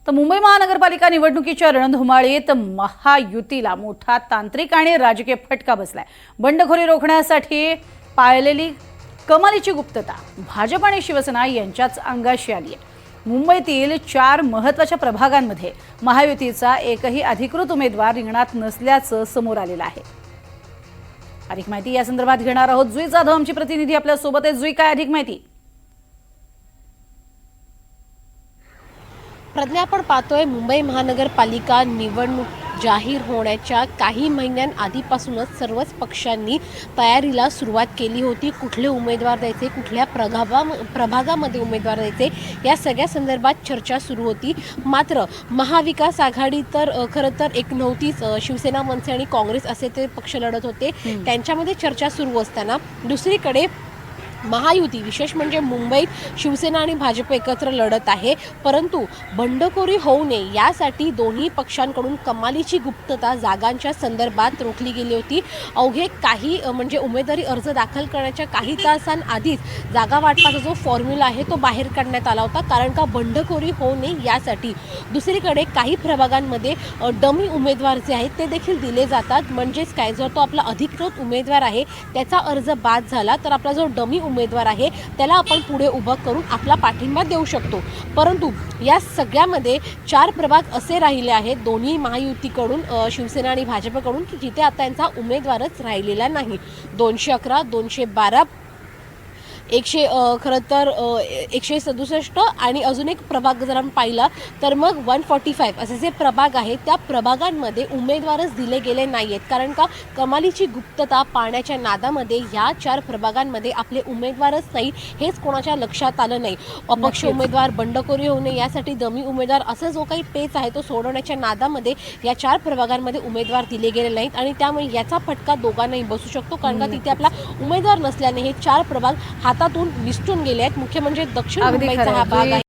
तर मुंबई महानगरपालिका निवडणुकीच्या रणधुमाळीत महायुतीला मोठा तांत्रिक आणि राजकीय फटका बसलाय। बंडखोरी रोखण्यासाठी पाळलेली कमालीची गुप्तता भाजप आणि शिवसेना यांच्याच अंगाशी आली आहे। मुंबईतील 4 महत्त्वाच्या प्रभागांमध्ये महायुतीचा एकही अधिकृत उमेदवार रिंगणात नसल्याचं समोर आलेलं आहे। अधिक माहिती या संदर्भात घेणार आहोत। जुई जाधव आमची प्रतिनिधी आपल्या सोबत आहे। जुई, काय अधिक माहिती? प्रज्ञा, आपण पाहतोय मुंबई महानगरपालिका निवडणूक जाहीर होण्याच्या काही महिन्यांआधीपासूनच सर्वच पक्षांनी तयारीला सुरुवात केली होती। कुठले उमेदवार द्यायचे, कुठल्या प्रभागामध्ये उमेदवार द्यायचे, या सगळ्या संदर्भात चर्चा सुरू होती। मात्र महाविकास आघाडी तर खरं तर एक नव्हतीच। शिवसेना, मनसे आणि काँग्रेस असे ते पक्ष लढत होते। त्यांच्यामध्ये चर्चा सुरू असताना दुसरीकडे महायुती, विशेष म्हणजे मुंबईत शिवसेना आणि भाजप एकत्र लढत आहे। परंतु बंडखोरी होऊ नये यासाठी दोन्ही पक्षांकडून कमालीची गुप्तता जागांच्या संदर्भात रोखली गेली होती। अवघे काही म्हणजे उमेदवारी अर्ज दाखल करण्याच्या काही तासांआधीच जागा वाटपाचा जो फॉर्म्युला आहे तो बाहेर काढण्यात आला होता, कारण का बंडखोरी होऊ नये यासाठी। दुसरीकडे काही प्रभागांमध्ये डमी उमेदवार जे आहेत ते देखील दिले जातात। म्हणजेच काय, जर तो आपला अधिकृत उमेदवार आहे त्याचा अर्ज बाद झाला तर आपला जो डमी उमेदवार आहे त्याला आपण पुढे उभं करून आपला पाठिंबा देऊ शकतो। परंतु या सगळ्यामध्ये 4 प्रभाग असे राहिले आहेत दोन्ही महायुतीकडून, शिवसेना आणि भाजपकडून, की जिथे आता यांचा उमेदवारच राहिलेला नाही। 211, 212, खरं तर 167 आणि अजून एक प्रभाग जर आपण पाहिला तर मग 145 असे जे प्रभाग आहेत त्या प्रभागांमध्ये उमेदवारच दिले गेले नाही आहेत। कारण का, कमालीची गुप्तता पाळण्याच्या नादामध्ये ह्या 4 प्रभागांमध्ये आपले उमेदवारच नाही हेच कोणाच्या लक्षात आलं नाही। अपक्ष उमेदवार, बंडखोरी होऊ नये यासाठी डमी उमेदवार, असं जो काही पेच आहे तो सोडवण्याच्या नादामध्ये या 4 प्रभागांमध्ये उमेदवार दिले गेले नाहीत आणि त्यामुळे याचा फटका दोघांनाही बसू शकतो। कारण का तिथे आपला उमेदवार नसल्याने हे 4 प्रभाग हातातून निसटून गेले आहेत। मुख्य म्हणजे दक्षिण मुंबईचा हा भाग आहे।